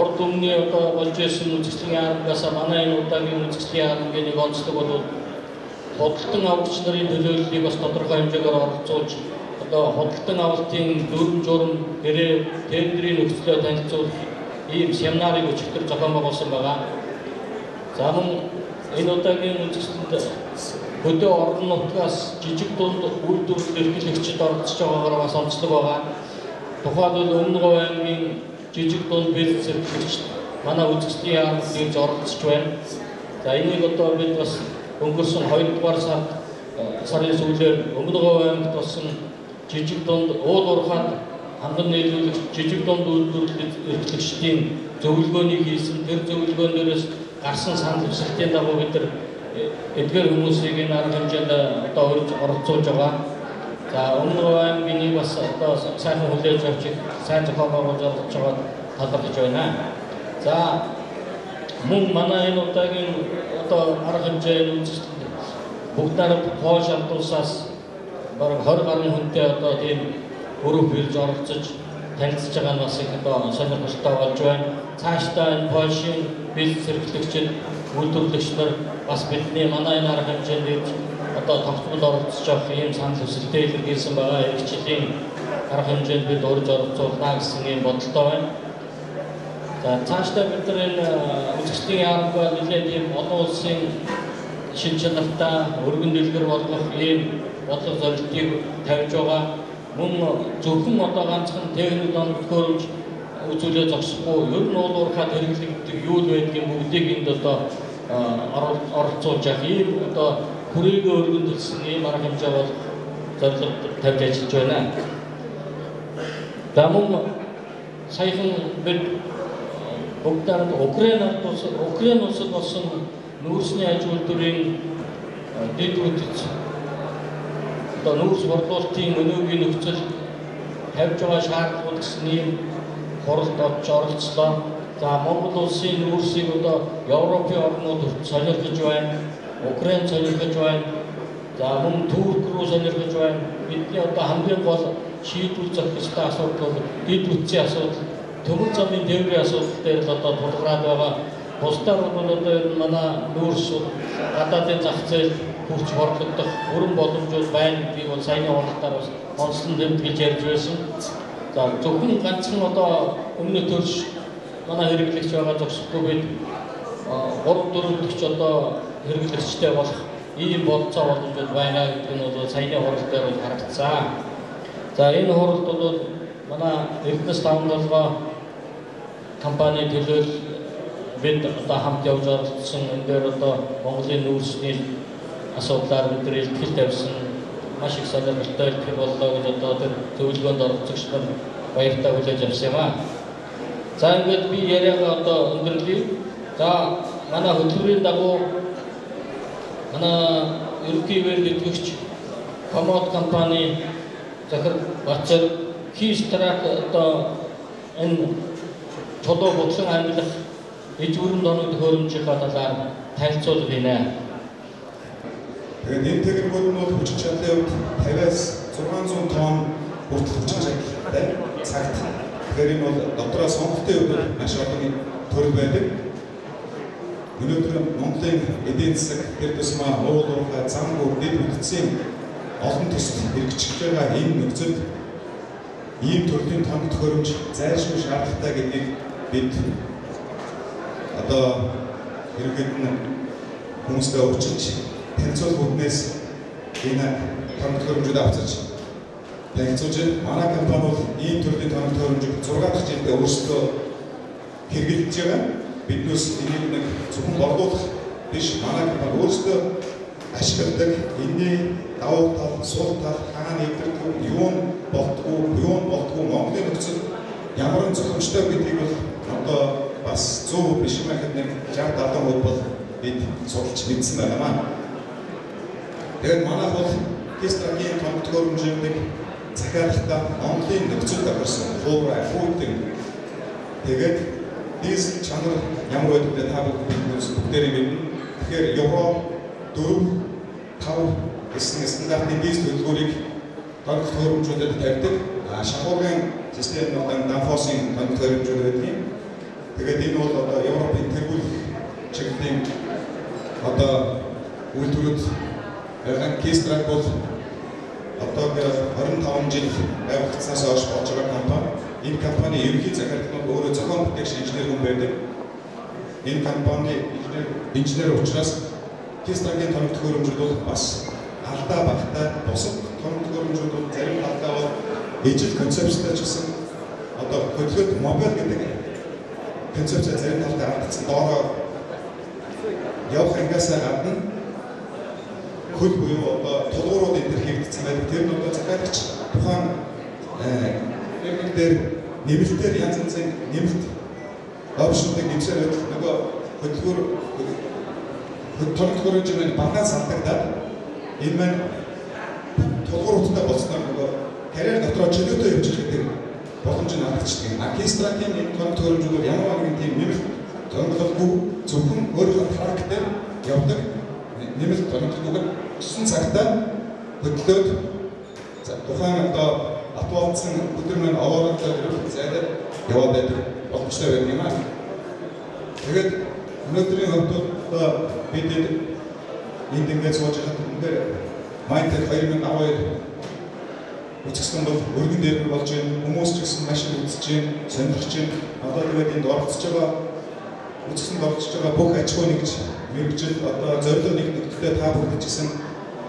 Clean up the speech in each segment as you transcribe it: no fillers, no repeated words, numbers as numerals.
урд өмнө одоо болж ирсэн үзэсгэлэнгийн аргаас манай энэ удаагийн үзэсгэлэнгийн аргын нэг онцлог бол худалдан авагч нарын төлөөллийг бас тодорхой хэмжээгээр оролцуулж одоо худалдан авалтын дүрм журам гэрээ тендерийн нөхцөлөө танилцуулах ийм семинарыг өчигдөр зохион байгуулсан байгаа. За мөн энэ удаагийн үзэсгэлэнд хөдөө орон нутгаас жижиг дунд үйлдвэрлэл эрхлэгчид оролцож байгаагаар бас онцлог байгаа. Тухайлбал Өмнөговь аймгийн жижиг дунд бизнес эрхлэгчид манай үзэсгэлэнгийн аргыг оролцож байна. За энийг одоо бид бас өнгөрсөн 2 дугаар сарын сүүлээр Өмнөговь аймагт болсон жижиг дунд уул уурхайд ханган нийлүүлэгч жижиг дунд үйлдвэрлэл эрхлэгчдийн зөвлөгөөнийг хийсэн. Тэр зөвлөгөөнөөс гарсан санал хүсэлтийн дагуу бид нар эдгээр хүмүүсийг энэ арга хэмжээнд одоо оролцуулж байгаа. За Өмнөговь аймгийн бас одоо сайхан хүлээж авч сайн зохион байгуулж оролцож байгаа талархаж байна. За мөн манай энэ удаагийн одоо арга хэмжээний үзэсгэлэнт бүгд нарт Польш улсаас бараг 20 гаруй хүнтэй одоо тийм групп хийж оролцож танилцж байгаа нь бас их одоо сонирхолтой болж байна. Цаашдаа энэ Польшийн бизнес эрхлэгчид үйлдвэрлэгч нар бас бидний манай энэ арга хэмжээнд одоо тогтмол оролцож авах ийм санал хүсэлтэд илэрхийлсэн байгаа. Эх жилийн арга хэмжээнд бид урьж оролцуулнаа гэсэн ийм бодолтой байна. За цаашдаа бид нар энэ үзэсгэлэнгийн арга нэлээд ийм олон улсын шин чанартай өргөн дэлгэр болгох ийм бодлого зорилтыг тавьж байгаа. Мөн зөвхөн одоо ганцхан техник төхөөрөмж үзүүлээ зогсохгүй ер нь уул уурхайд хэрэглэгддэг юу л байдгийг бүгдийг энд одоо оролцуулж явах ийм одоо хүрээлэн өргөн дэлсэн ийм арга хэмжээ бол зорилго тавьж ажиллаж байна. За мөн саяхан бид бүгдээр Украин улсад болсон нүүрсний аж үйлдвэрийн дэд үтц одоо нүүрс борлуулалтын өнөөгийн нөхцөл тавьж байгаа шаардлагууд гэсэн ийм хуралд оролцлоо. За Монгол улсын нүүрсийг одоо Европын орнууд солирхож байна. Украин солирхож байна. За мөн Турк руу солирхож байна. Бидний одоо хамгийн гол шийдвэр зорих ёстой асуудал бол дэд үтцийн асуудал, төмөр замын тээврийн асуудал дээр л одоо тулгараад байгаа. Бусдаар бол одоо манай нүүрс гадаадын зах зээл хурц борлогдох бүрэн боломжууд байна гэдгийг бол саяны хуралдаар бас онцлон тэмдэглэж ярьж байсан. За зөвхөн ганцхан одоо өмнө төрш манай хэрэглэгч байгаа зогсохгүй бид 3-4 дэх одоо хэрэглэгчтэй болох ийм болцоо боломжууд байна гэдэг нь бол саяны хуралдаар бол харагдсан. За энэ хуралд бол манай Эрдэнэс давмгалгаа компани төлөөл бид одоо хамт явж оролцсон. Энэ дээр одоо Монголын нүүрсний асуудлаар бид нар илтгэл тавьсан. Маш их сонирхолтой илтгэл боллоо гэж одоо тэр зөвлөгөөнд оролцогч нар баяртай хүлээж авсан юм аа. За ингээд би яриагаа одоо өндөрлөе. За манай хөтөлбөрийн дагуу манай ерөнхий вэрлэгч Комод компани захир Бацар Хийстрак одоо энэ чулуу бодлон ангилах иж бүрэн доног төхөөрөмжийнхаа талаар танилцуулга хийнэ. Тэгээд энэ техникүүд нь бол хүчин чадлын хувьд 50-аас 600 тонн хүртэл хүчин чадалтай цагт. Тэгэхээр энэ бол дотроо сонголтын хувьд маш олон төрөл байдаг. Өнөөдөр Монголын эдийн засаг тэр тусмаа уул уурхай зам бүр дэд үтцийн олон төсөл хэрэгжиж байгаа энэ нөхцөлд ийм төрлийн тоног төхөөрөмж зайлшгүй шаардлагатай гэдгийг бид одоо хэрэгэд нь хүмүүстэй уулзч танилцуул бүднээс энэ тоног төхөөрөмжүүд авчирч танилцуулж манай компани бол ийм төрлийн тоног төхөөрөмжийг 6 дахь жилдээ өөрсдөө хэрэгжилж байгаа. Биднээс энийг нэг зөвхөн борлуулах биш, манай компани өөрсдөө ашигладаг энэний давуу тал, сул тал, хаана нэвтрэх юу болтгоо Монголын нөхцөл ямар зөвхөмжтэй гэдгийг бол одоо бас 100% биш юм гэхэд нэг 60-70% бол бид судалж мэдсэн байна. Тэгээд манай бол Хийстрагийн тоног төхөөрөмжийг захиалахдаа Монголын нөхцөл тохирсон хуурай, хүйтэн тэгээд дизель чанар ямар байдаг вэ та бүгдээрээ мэднэ. Тэгэхээр Евро 4-5 гэсэн стандартын дизель төлөвлөгөөрийг тоног төхөөрөмжүүдэд тавьдаг. Шахуугийн системийн данфосын тоног төхөөрөмжүүд байдаг юм. Тэгээд энэ бол одоо Европын тэргүүл чиглэлийн одоо үйлдвэрүүд Кейстрак бол одоо 25 жил байгуулагдсанаас хойш болж байгаа компани. Энэ компани ерөнхий захирлууд өөрөө зохион бүтээгч инженер хүн байдаг. Энэ компани инженер учраас Кейстракийн тоног төхөөрөмжүүд бол бас алдаа багтаа бусад тоног төхөөрөмжүүд бол зарим алдаа бол ижил концепцтэй ч гэсэн одоо хөдөлгөөд мобиль гэдэг концепцээ зарим талдаа алдсан доороо явах ангиасаа гадна хөл буюу одоо тулгуурууд энэ төр хийгдсэн байдаг. Тэр нь одоо захиалагч тухайн дээр нэмэлтээр янз янзын нэмэлт опшнуудыг нэмсээр нөгөө хөдөлгөөр тоног төхөөрөмжийн баланс алдагдаад энэ маань тулгууруудтай болсноор нөгөө карьер дотроо чөлөөтэй явж байгаа боломж нь алдчихдаг. Кейстракийн энэ тоног төхөөрөмжүүд ямар нэгэн тийм нэмэлт тоногдолгүй зөвхөн өөрийнхөө практикээр явдаг нэмэлт тоногдолгүйгээр гэсэн цагтаа хөдлөөд тухайн одоо атуалцсан өдөр маань овоортой зайдад яваад байдаг боломжтой байдаг юм аа. Тэгээд өнөөдрийн хувьд бид энд ингээд сууж байхад үнээр Майнтек 2012 үцгсэн бол өргөн дээр болж байна. Хүмүүс ч гэсэн машин үзэж байна, сонирхож байна. Одоо тэгээд энд оролцож байгаа үцгэсэнд оролцож байгаа бүх аж ахуй нэгж мэрэгжил одоо зорилго нэгдэлтэй та бүгд ч гэсэн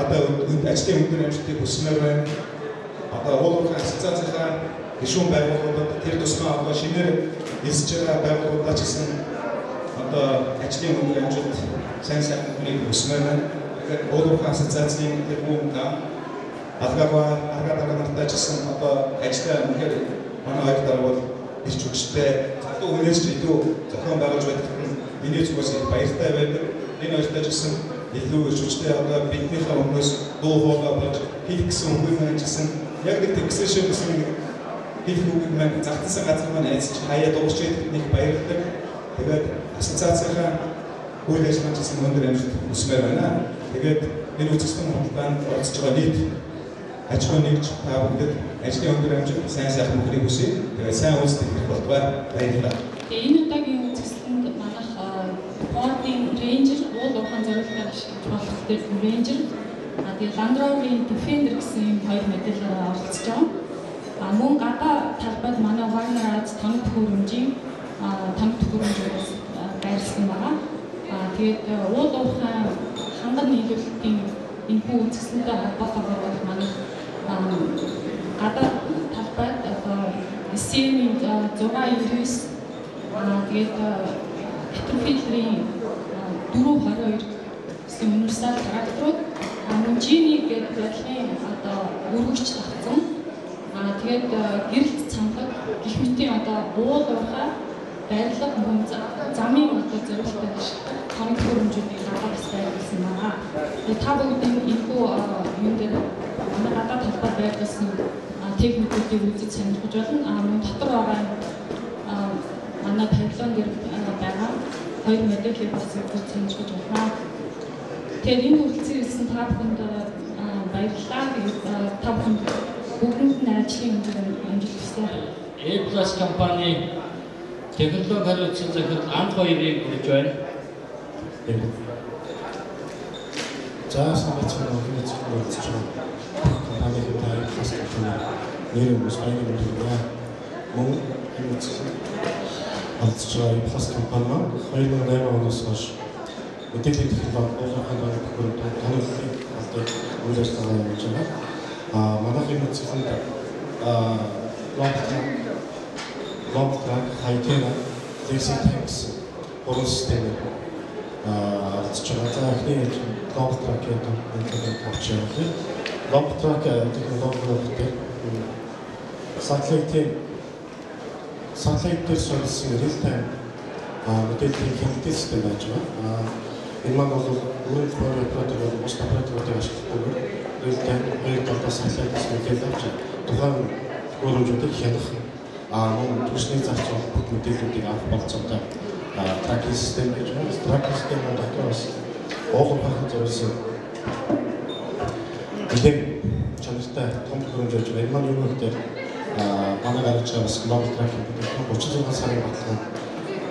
одоо ажлын өндөр амжилтыг хүсмээр байна. Одоо уулуурхай асоциацийнхаа гишүүн байгууллагууд тэр тусмаа одоо шинээр ирсэж байгаа байгууллагуудаа ч гэсэн одоо ажлын өндөр амжилт сайн сайхныг хүсмээр байна. Тэгээд уулуурхай асоциацийн тэр бүхэн арга нартай ч гэсэн одоо ажлаа үнэхээр манай хоёр дараа бол ирч хүчтэй залуу хүнээс ч илүү зохион байгуулж байдаг нь миний зүгээс их баяртай байдаг. Энэ хоёртай ч гэсэн илүү ирч хүчтэй одоо биднийхээ өмнөөс дуу хоолой болж хийх гэсэн үгүй маань ч гэсэн яг нэг тэгсэн шиг гэсэн хийх үгийг маань загтсан газар маань айцч хаяа дуусч идэх нэг баяртай. Тэгээд ассоциацийнхаа үйл ажиллагаанд гэсэн өндөр амжилт хүсмээр байна. Тэгээд энэ үцгсэн хугацаанд оролцож байгаа нийт аж ахуй нэгж та бүгдэд ажлын өндөр амжилт сайн сайхан мөхрийг хүсье. Тэгээд сайн үйлчлэх хэрэг болтугай баярлалаа. Энэ удаагийн үзэсгэлэнд манайх Ford-ийн Ranger уулуурхайн зориулалтаар ашиглаж болох дээр Ranger тэгээд Land Rover-ийн Defender гэсэн юм хоёр мэдээлэлээр оролцож байгаа. Мөн гадаа талбайд манай Wagner Ads тоног төхөөрөмжийн төгөөрөмжөөс байрлсан байгаа. Тэгээд уулуурхайн ханган нийлүүлэлтийн энэ бүх үзэсгэлэнтэй холбоотойгоор манай гадаа талбайд одоо CM-ийн 699 тэгээд Caterpillar-ийн 422 гэсэн универсал тракторууд мөн Genie гэдэг байдлын одоо өргөгч татсан. Тэгээд гэрэлт цамхаг гэх мэтийн одоо уулуурхай байрлал мөн замын одоо зориулалтад ашигладаг тоног төхөөрөмжүүдийг гадаа бас байгуулсан байна. Та бүгдийн энэхүү юм дээр манай гадаа талбайд байгуулсан техникүүдийг үзэж сонирхож байна. Мөн дотор байгаа манай павильон дээр байгаа хоёр мэдээллийг бас үзэж сонирхож байна. Тэгээд энэ хүрэлцэн ирсэн та бүхэнд баярлалаа. Та бүхэнд бүгдэнд нь ажлын өндөр амжилт хүсье. A+ компани технологи хариуцсан захирал Анд хоёрыг хүргэж байна. За самбайцсан өргөн зөвхөн үзэж байна. Компанийн тайм хасгах нэр хүмүүс баян мэдээ. Мөн энэ үзсэн олцож байгаа хас компани маань 2008 оноос хойш мэдээллийн технологи уулуурхайн тоногдлын одоо үйлдвэрлэж байгаа. Манайх энэ үзэсгэлэнд Lobtrack, Hytera, DC-Tanks гурван системээр олцож байгаа. За эхний Lobtrack-ийг өнөөдөр тавьж явуулъя. Lobtrack технологиуд дээр satellite дээр суулсан real-time мэдээллийн хяналтын систем байж байгаа. Энэ маань бол өөрөөр оператор бус операторуудыг ашиглахгүйгээр real-time satellite-аас мэдээлэл авч тухайн хөрөмжүүдийг хянах мөн түвшний зарц бүх мэдээллүүдийг авах болцоотой тракинг систем гэж байна. Тракинг систем дотор бас уулуурхайн зориулсан мэдээ чанартай том хөрөмж байна. Энэ маань юу гэхээр манай гаргаж байгаа бас глобал тракинг гэдэг 36 сарын баталгаа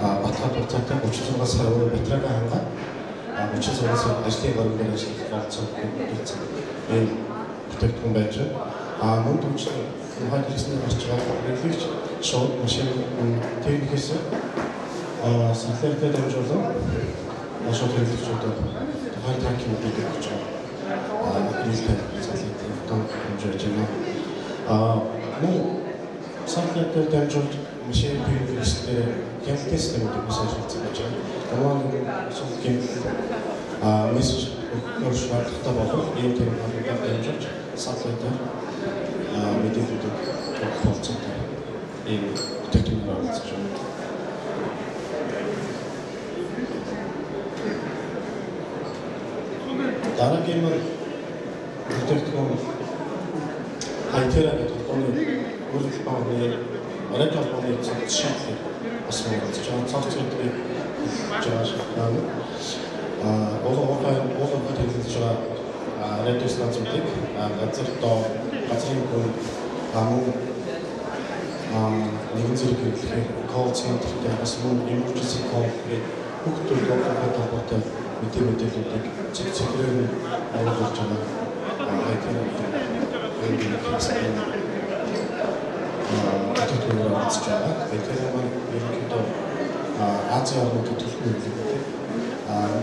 Батхад Буцаатай 36 сар өмнө Батрагаа хангаа 36 сар ажлын горон дээр ажиллах болцоо гэсэн ийм бүтээгдэхүүн байж байна. Мөн төвчл хойд хэсгээр гарч байгаа нэглэгч шууд машин техникээс сателлитээр дамжуулан шууд хэрэглэгчүүдэд тухайн тракинг мэдээлэл өгч байгаа. Нийлбэр сателлитээр дамжуулж байна. Мөн сателлитээр дамжуулж машин техникээр хяналтын системүүдийг сайжруулж байгаа. Гомон сүүлгийн мессеж өгөх шаардлагатай болох ийм технологиудаар дамжуулж сателлитээр мэдээлэлүүд өгөх болцоотой ийм технологи болж байна. Дараагийн бүтээгдэхүүн хайтера гэдэг оны өөрөлдөлтөний радиофоны цогцлол бас болж байгаа. Цогцлолыг жааш уулын хэлж байгаа радио станцуудыг газрын хүн нэгэн зэрэг хэлэх call center-тэй бас мөн emergency call гэдэг хүүхдүүд холбоотой мэдээллүүдийг цэгцлэр нь оруулж байгаа. Хайтера төлөвлөж байгаа. Тэгэхээр маань ерөнхийдөө Азийн орнуудад төлөвлөж байгаа.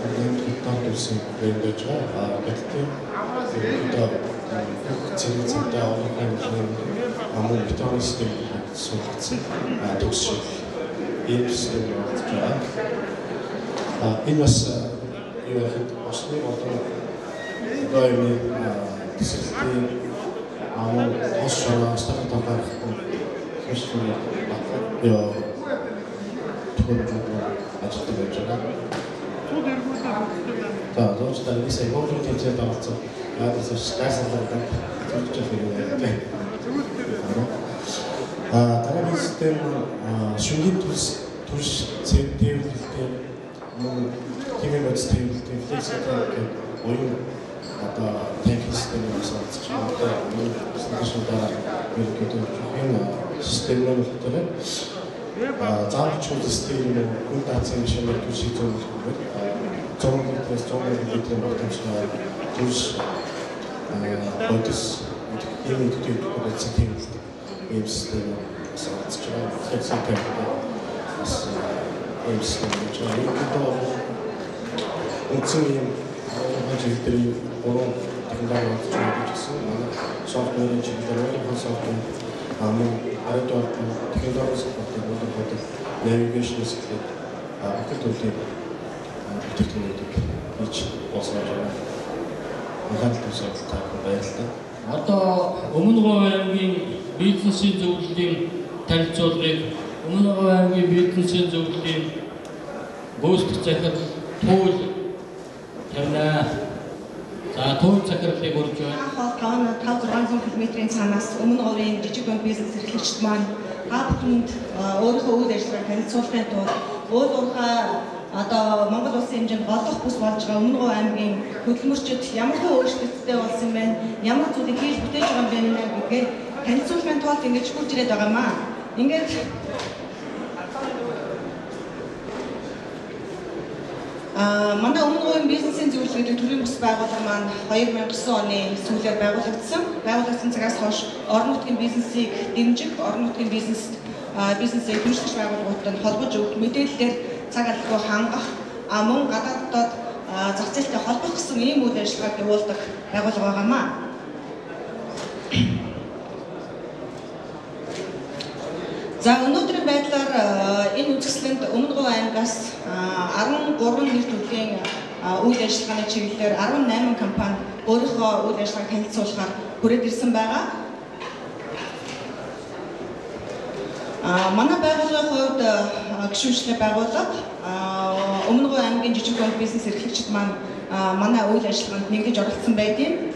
Тэгээд тутам төрсэн брэнд гэж байгаа. Гэхдээ ерөнхийдөө зэрэг цэнтэй орнуудын амун битүүрийн систем суулгацсан төгсөж ийм систем болж байгаа. Энэ бас юу гэхэд осны болон гойны төсөлтийн амун тосшоо стартапаар хэвшгүй яа түүгээр ажилладаг байж байгаа. За дөрөвдөө нэг бодлого хийгээд байгаа. Яагаад ч скайсалдаг төлөвч хийгээд дараагийн систем шүнгийн төрш цэвэрлэлтэй мөн хэмээн өцтэй флекстэй оюун одоо техник системээс олж байгаа. Сэтгүүлчдээр ерөнхийдөө энэ системээр хөтлөв. Заавч систем хүн даацсан шинээр төсөж зөвлөхгүй. Зургийн багтамжтай төрш бодис ийм төдийд систем ийм системээс олж байгаа. Флекстэй бас ийм системээр ерөнхийдөө үндсэн ийм хэмжээний бороо технологи болж байгаа гэсэн манай софтверийн чиглэлээр софтвер мөн ариутгал технологи support navigation system ахад төрлийн бүтээгдэхүүнүүдийг хийж болсон байгаа. Анхаарал төвшөлт баярлалаа. Одоо Өмнө Говь аймгийн бизнесийн зөвлөлийн танилцуулгыг Өмнө Говь аймгийн бизнесийн зөвлөлийн гүйцэтгэх захирал Туул тавина. За туул захирлыг урьж байна. 500-600 км-ийн цаанаас Өмнө Говийн жижиг дунд бизнес эрхлэгчид маань та бүхэнд өөрийнхөө үйл ажиллагааг танилцуулахын тулд уул уурхай одоо Монгол улсын хэмжээнд голлох бүс болж байгаа Өмнө Говь аймгийн хөдөлмөрчид ямар хөө өөрчлөлттэй болсон байна, ямар зүйлийг хийж бүтээж байгаа юм бэ гэдгээр танилцуулахын тулд ингэж хурж ирээд байгаамаа. Ингээд манай Өмнө Говийн бизнесийн зөвлөгөөний төрийн бас байгууллага маань 2009 оны сүүлээр байгуулагдсан. Байгуулагдсан цагаас хойш орон нутгийн бизнесийг дэмжих, орон нутгийн бизнесийг дэмжих байгууллагуудад холбож өгөх, мэдээллээр цаг албагүй хангах, мөн гадаадд зах зээлтэй холбох гэсэн ийм үйл ажиллагааг явуулдаг байгууллага байгаамаа. За өнөөдрийн байдлаар энэ үзэсгэлэнд Өмнө Говь аймгаас 13 нэр төрлийн үйл ажиллагааны чиглэлээр 18 компани өөрийнхөө үйл ажиллагааг танилцуулахаар хүрээд ирсэн байгаа. Манай байгууллагын хувьд гишүүнчлэлийн байгууллага Өмнө Говь аймгийн жижиг дунд бизнес эрхлэгчид маань манай үйл ажиллагаанд нэгдэж оролцсон байдیں۔